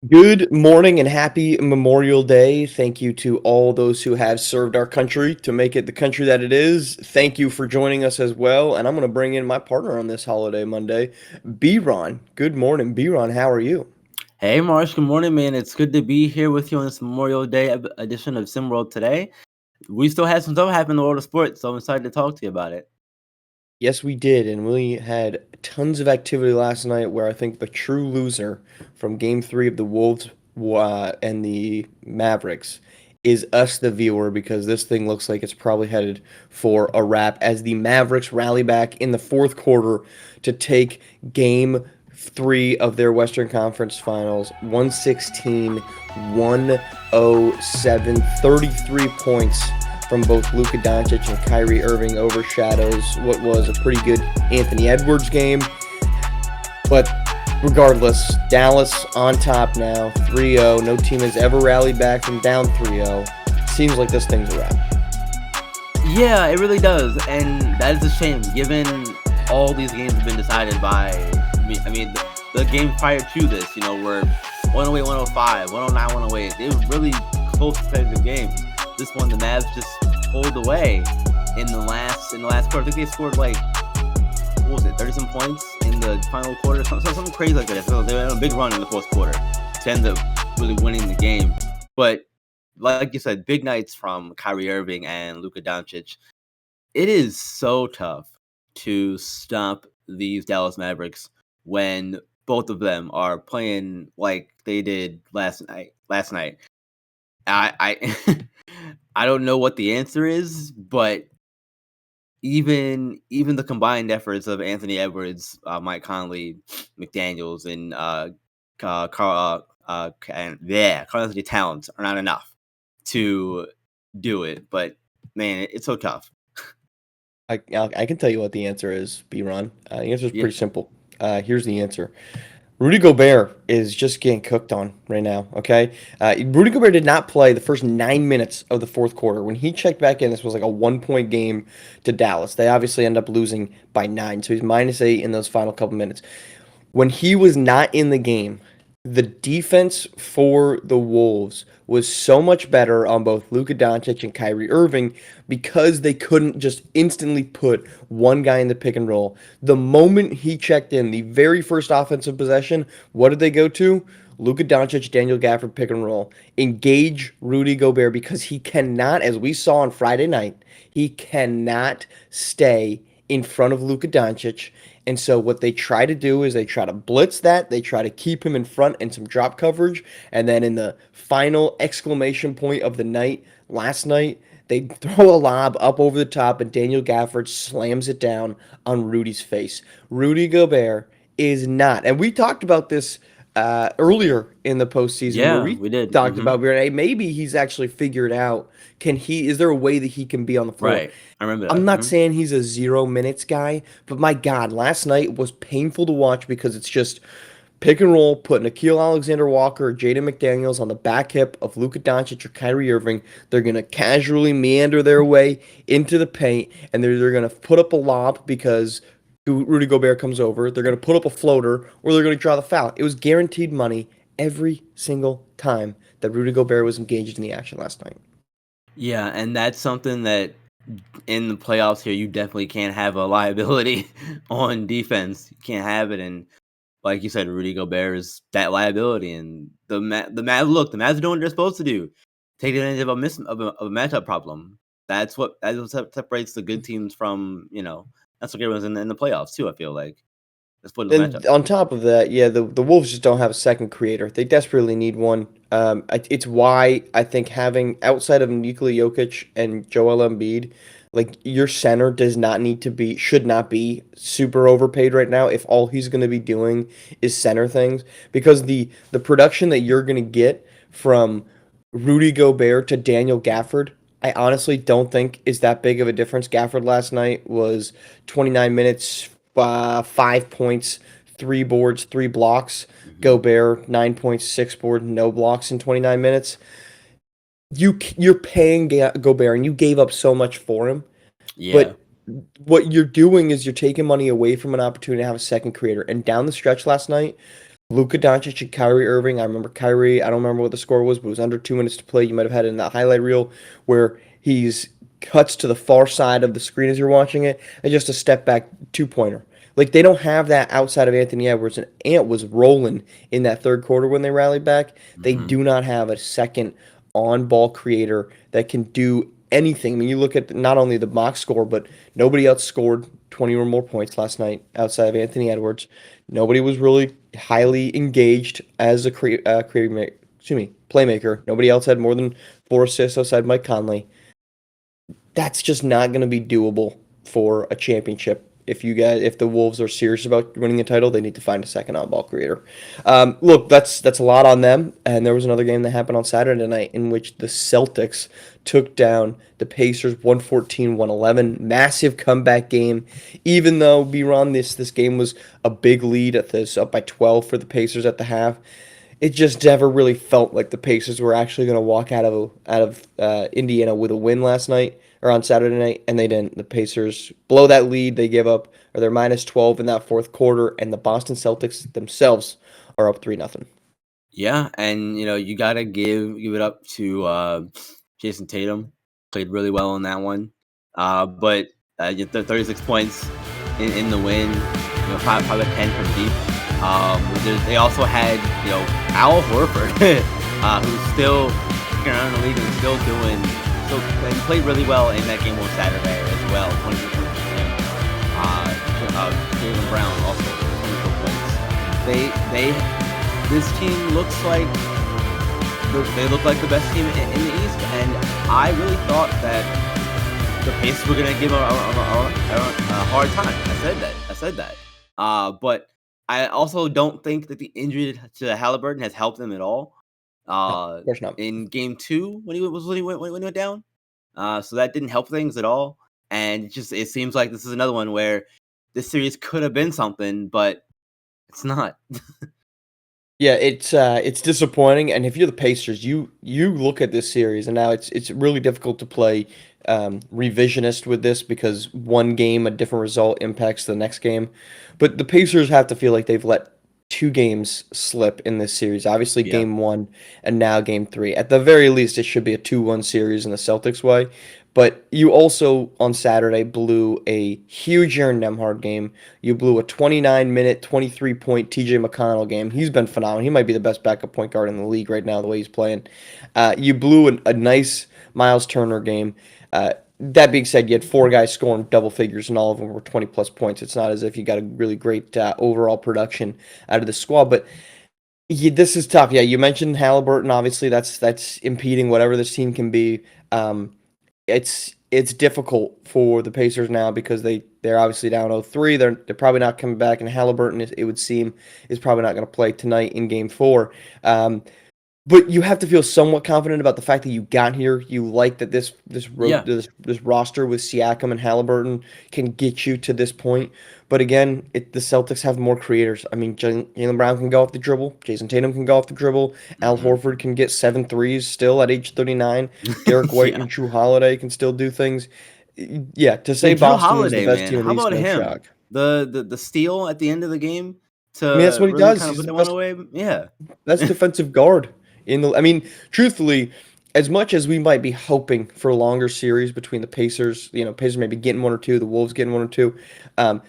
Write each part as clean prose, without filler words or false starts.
Good morning and happy Memorial Day. Thank you to all those who have served our country to make it the country that it is. Thank you for joining us as well. And I'm going to bring in my partner on this holiday Monday, B-Ron. Good morning, B-Ron. How are you? Hey, Marsh. Good morning, man. It's good to be here with you on this Memorial Day edition of SimWorld today. We still had some stuff happen in the world of sports, so I'm excited to talk to you about it. Yes, we did. And we had tons of activity last night where I think the true loser from game three of the Wolves and the Mavericks is us, the viewer, because this thing looks like it's probably headed for a wrap as the Mavericks rally back in the fourth quarter to take game three of their Western Conference Finals 116, 107, 33 points from both Luka Doncic and Kyrie Irving overshadows what was a pretty good Anthony Edwards game. But regardless, Dallas on top now, 3-0. No team has ever rallied back from down 3-0. Seems like this thing's a wrap. Yeah, it really does, and that is a shame, given all these games have been decided by. The game prior to this, were 108, 105, 109, 108. They were really close competitive games. This one, the Mavs just pulled away in the last quarter. I think they scored like, what was it, 30 some points in the final quarter, something crazy like that. So they were on a big run in the fourth quarter to end up really winning the game. But like you said, big nights from Kyrie Irving and Luka Doncic. It is so tough to stop these Dallas Mavericks when both of them are playing like they did last night. I I don't know what the answer is, but even the combined efforts of Anthony Edwards, Mike Conley, McDaniels, and Carl Anthony Towns are not enough to do it. But man, it's so tough. I can tell you what the answer is, B-Ron. The answer is Yeah, pretty simple. Here's the answer. Rudy Gobert is just getting cooked on right now, okay? Rudy Gobert did not play the first 9 minutes of the fourth quarter. When he checked back in, this was like a 1 point game to Dallas. They obviously end up losing by 9, so he's -8 in those final couple minutes. When he was not in the game, the defense for the Wolves was so much better on both Luka Doncic and Kyrie Irving because they couldn't just instantly put one guy in the pick and roll. The moment he checked in, the very first offensive possession, what did they go to? Luka Doncic, Daniel Gafford pick and roll. Engage Rudy Gobert because he cannot, as we saw on Friday night, he cannot stay in front of Luka Doncic. And so what they try to do is they try to blitz that. They try to keep him in front and some drop coverage. And then in the final exclamation point of the night, last night, they throw a lob up over the top and Daniel Gafford slams it down on Rudy's face. Rudy Gobert is not. And we talked about this earlier in the postseason where yeah, we we did. talked about hey, maybe he's actually figured out is there a way that he can be on the floor? Right, I remember I'm that. not saying he's a 0 minutes guy, but my God, last night was painful to watch because it's just pick and roll, put Nickeil Alexander-Walker, Jaden McDaniels on the back hip of Luka Doncic or Kyrie Irving. They're going to casually meander their way into the paint, and they're going to put up a lob because Rudy Gobert comes over. They're going to put up a floater, or they're going to draw the foul. It was guaranteed money every single time that Rudy Gobert was engaged in the action last night. Yeah, and that's something that in the playoffs here, you definitely can't have a liability on defense. You can't have it, and like you said, Rudy Gobert is that liability. And the Mavs are doing what they're supposed to do, take advantage of a matchup problem. That's what separates the good teams from that's what everyone's in the playoffs too. I feel like let's put those And matchups. on top of that, yeah, the Wolves just don't have a second creator. They desperately need one. It's why I think having outside of Nikola Jokic and Joel Embiid, like your center should not be super overpaid right now if all he's going to be doing is center things because the production that you're going to get from Rudy Gobert to Daniel Gafford, I honestly don't think is that big of a difference. Gafford last night was 29 minutes, 5 points, 3 boards, 3 blocks. Mm-hmm. Gobert 9 points, 6 boards, no blocks in 29 minutes. You're paying Gobert and you gave up so much for him, Yeah, but what you're doing is you're taking money away from an opportunity to have a second creator. And down the stretch last night, Luka Doncic and Kyrie Irving. I remember Kyrie, I don't remember what the score was, but it was under 2 minutes to play. You might have had it in that highlight reel where he's cuts to the far side of the screen as you're watching it, and just a step back two-pointer. Like they don't have that outside of Anthony Edwards, and Ant was rolling in that third quarter when they rallied back. They Hmm. do not have a second on-ball creator that can do anything. I mean, you look at not only the box score, but nobody else scored 20 or more points last night outside of Anthony Edwards. Nobody was really highly engaged as a playmaker. Nobody else had more than 4 assists outside Mike Conley. That's just not going to be doable for a championship. If the Wolves are serious about winning a title, they need to find a second on-ball creator. Look, that's a lot on them. And there was another game that happened on Saturday night in which the Celtics took down the Pacers 114-111. Massive comeback game. Even though this game was a big lead at this up by 12 for the Pacers at the half, it just never really felt like the Pacers were actually going to walk out of Indiana with a win last night or on Saturday night, and they didn't. The Pacers blow that lead. They give up, or they're minus 12 in that fourth quarter, and the Boston Celtics themselves are up 3-0. Yeah, and you gotta give it up to Jason Tatum. Played really well in that one. But 36 points in the win. 5 of 10 from deep. They also had Al Horford, who's still sticking around in the league and still doing. And he played really well in that game on Saturday as well. 22 points for him. Jaylen Brown also 24 points. They This team looks like they look like the best team in the East, and I really thought that the Pacers were going to give them a hard time. I said that. But I also don't think that the injury to Halliburton has helped them at all. No, of course not. In game 2 when he went down, so that didn't help things at all. And it seems like this is another one where this series could have been something, but it's not. Yeah, it's disappointing, and if you're the Pacers, you look at this series, and now it's really difficult to play revisionist with this because one game, a different result impacts the next game. But the Pacers have to feel like they've let 2 games slip in this series. Obviously, Yeah. game 1 and now game 3. At the very least, it should be a 2-1 series in the Celtics way. But you also, on Saturday, blew a huge Aaron Nemhard game. You blew a 29-minute, 23-point TJ McConnell game. He's been phenomenal. He might be the best backup point guard in the league right now, the way he's playing. You blew a nice Miles Turner game. That being said, you had 4 guys scoring double figures, and all of them were 20-plus points. It's not as if you got a really great overall production out of the squad. But this is tough. Yeah, you mentioned Halliburton. Obviously, that's impeding whatever this team can be. It's difficult for the Pacers now because they're obviously down 0-3. They're probably not coming back, and Halliburton, it would seem, is probably not going to play tonight in Game 4. But you have to feel somewhat confident about the fact that you got here. You like that this Yeah. roster with Siakam and Halliburton can get you to this point. But again, the Celtics have more creators. I mean, Jaylen Brown can go off the dribble. Jason Tatum can go off the dribble. Al Mhm. Horford can get 7 threes still at age 39. Derek White Yeah. and Drew Holiday can still do things. Yeah, to say And Drew Boston is the Holiday, best man, team in the how East, about no him? shock. The steal at the end of the game I mean, that's to what he really does. kind of He's put the that one best away. Yeah. That's defensive guard in the. I mean, truthfully, as much as we might be hoping for a longer series between the Pacers, Pacers maybe getting 1 or 2, the Wolves getting 1 or 2, um,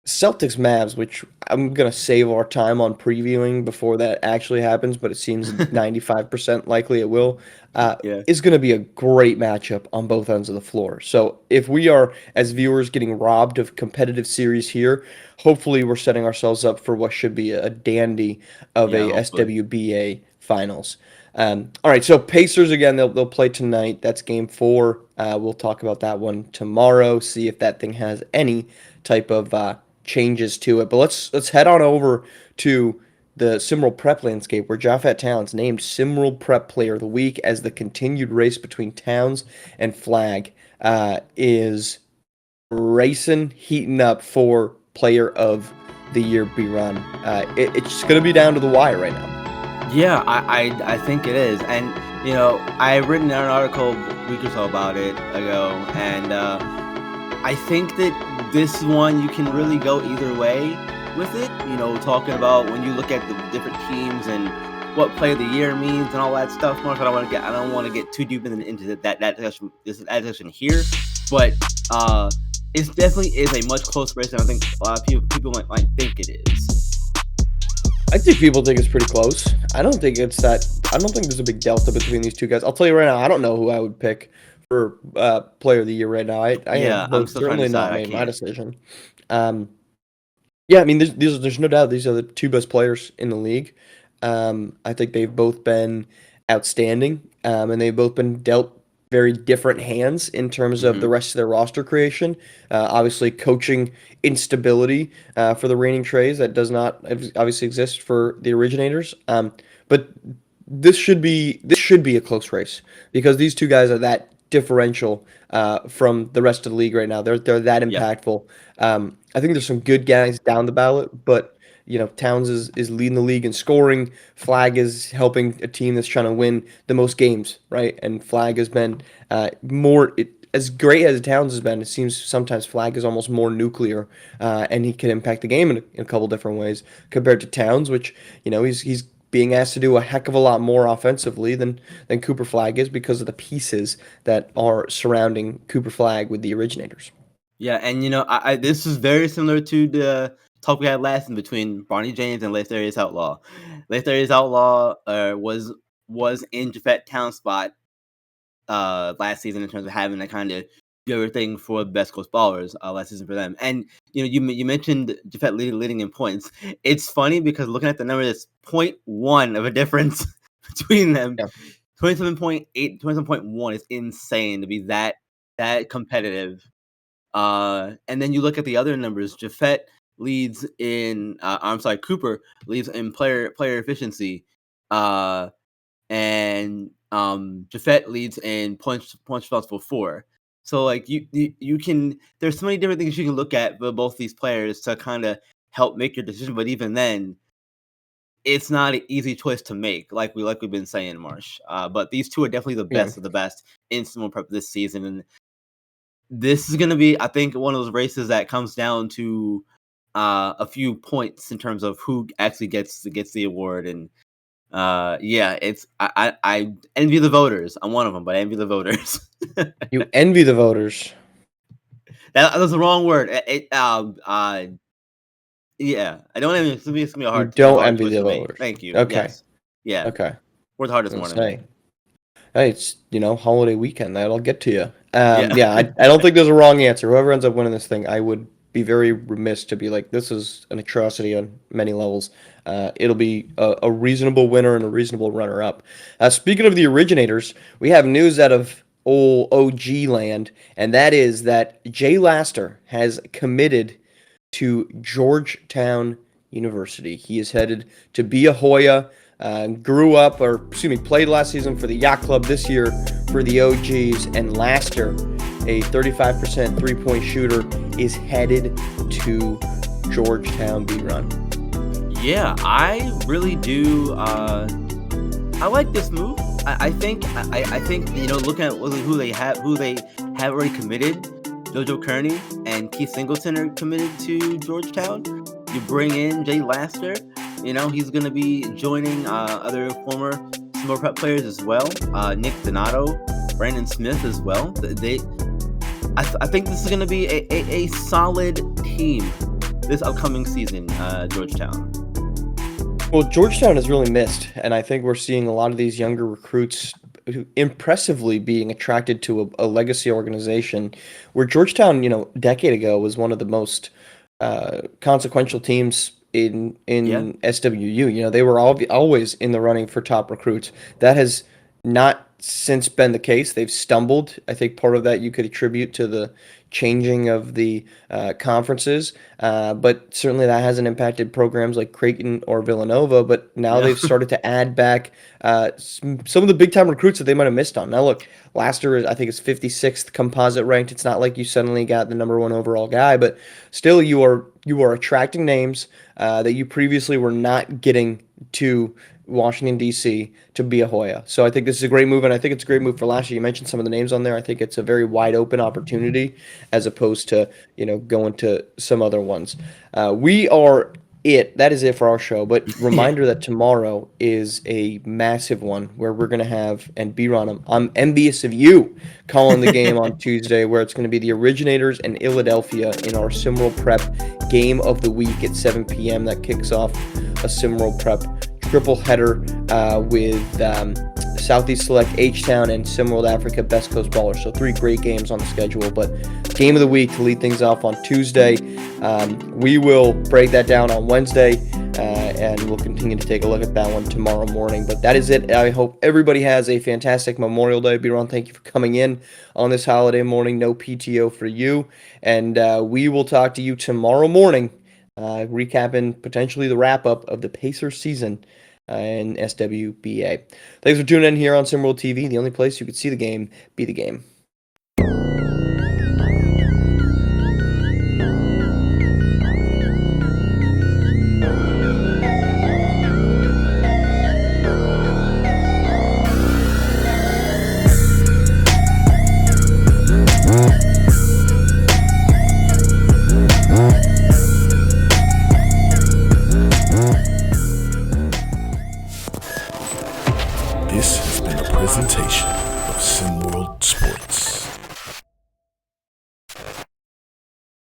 Celtics Mavs, which I'm gonna save our time on previewing before that actually happens, but it seems 95% likely it will. Uh, Yeah. is going to be a great matchup on both ends of the floor. So if we are, as viewers, getting robbed of competitive series here, hopefully we're setting ourselves up for what should be a dandy of Yeah, a hopefully. SWBA finals. All right, so Pacers again. They'll play tonight. That's Game 4. We'll talk about that one tomorrow. See if that thing has any type of changes to it. But let's head on over to the SimWorld Prep landscape, where Jafet Towns named SimWorld Prep Player of the Week as the continued race between Towns and Flag is racing, heating up for Player of the Year B-Run. It's going to be down to the wire right now. Yeah, I think it is. And I've written an article a week or so about it ago, and I think that this one you can really go either way. with it. Talking about when you look at the different teams and what play of the year means and all that stuff. Mark, I don't want to get too deep into that discussion here, but it definitely is a much closer race than I think a lot of people might think it is. I think people think it's pretty close. I don't think it's that. I don't think there's a big delta between these two guys. I'll tell you right now. I don't know who I would pick for player of the year right now. I Yeah, have I'm most still trying to certainly not decide. I made my can't. decision. Um, yeah, I mean, there's no doubt these are the two best players in the league. I think they've both been outstanding, and they've both been dealt very different hands in terms of the Hmm. rest of their roster creation. Obviously, coaching instability for the reigning Trays that does not obviously exist for the originators. But this should be a close race because these two guys are that differential from the rest of the league right now. They're that Yeah. impactful. I think there's some good guys down the ballot, but Towns is leading the league in scoring. Flag is helping a team that's trying to win the most games, right? And Flag has been as great as Towns has been. It seems sometimes Flag is almost more nuclear, and he can impact the game in a couple different ways compared to Towns, which he's being asked to do a heck of a lot more offensively than Cooper Flag is because of the pieces that are surrounding Cooper Flag with the originators. Yeah, and this is very similar to the talk we had last in between Barney James and Leftharius Outlaw. Leftharius Outlaw was in Jafet Town spot last season in terms of having to kind of do everything for the best coast ballers last season for them. And you mentioned Jafet leading in points. It's funny because looking at the number, it's 0.1 of a difference between them. Yeah, 27.8, 27.1 is insane to be that competitive. And then you look at the other numbers. Jafet leads in. I'm sorry, Cooper leads in player efficiency, and Jafet leads in points responsible for. So like you can. There's so many different things you can look at for both these players to kind of help make your decision. But even then, it's not an easy choice to make. We've been saying, Marsh. But these two are definitely the yeah. best of the best in SimWorld Prep this season, and this is gonna be, I think, one of those races that comes down to a few points in terms of who actually gets the award. And yeah, it's I envy the voters. I'm one of them, but I envy the voters. You envy the voters. That was the wrong word. Yeah, I don't envy. It's gonna be You a don't hard envy choice the for me. voters. Thank you. Okay. Yes. Yeah. Okay. Worked hard this Let's morning, man. say. Hey, it's holiday weekend. That'll get to you. Yeah. Yeah, I don't think there's a wrong answer. Whoever ends up winning this thing, I would be very remiss to be like, this is an atrocity on many levels. It'll be a reasonable winner and a reasonable runner-up. Speaking of the originators, we have news out of old OG land, and that is that Jay Laster has committed to Georgetown University. He is headed to be a Hoya. Played last season for the Yacht Club, this year for the OGs, and Laster, a 35% three-point shooter, is headed to Georgetown B-Run. Yeah, I really do. I like this move. I think looking at who they have already committed. Jojo Kearney and Keith Singleton are committed to Georgetown. You bring in Jay Laster. He's going to be joining other former SimWorld Prep players as well. Nick Donato, Brandon Smith as well. I think this is going to be a solid team this upcoming season, Georgetown. Well, Georgetown has really missed, and I think we're seeing a lot of these younger recruits impressively being attracted to a legacy organization where Georgetown, a decade ago was one of the most consequential teams in Yeah. SWU. They were always in the running for top recruits. That has not since been the case. They've stumbled. I think part of that you could attribute to the changing of the conferences, but certainly that hasn't impacted programs like Creighton or Villanova. But now Yeah. they've started to add back some of the big time recruits that they might have missed on. Now look, Laster, I think, is 56th composite ranked. It's not like you suddenly got the number one overall guy, but still you are attracting names that you previously were not getting to Washington, D.C. to be a Hoya. So I think this is a great move, and I think it's a great move for last year. You mentioned some of the names on there. I think it's a very wide open opportunity as opposed to, going to some other ones. We are it. That is it for our show. But reminder that tomorrow is a massive one where we're going to have, and B-Ron, I'm envious of you calling the game on Tuesday, where it's going to be the Originators and Philadelphia in our SimWorld Prep game of the week at 7 p.m. That kicks off a SimWorld Prep triple header with Southeast Select H-Town and SimWorld Africa Best Coast Ballers. So 3 great games on the schedule, but game of the week to lead things off on Tuesday. We will break that down on Wednesday, and we'll continue to take a look at that one tomorrow morning. But that is it. I hope everybody has a fantastic Memorial Day. B-Ron, thank you for coming in on this holiday morning. No PTO for you. And we will talk to you tomorrow morning, recapping potentially the wrap-up of the Pacers season in SWBA. Thanks for tuning in here on SimWorld TV, the only place you could see the game, be the game. This has been a presentation of SimWorld.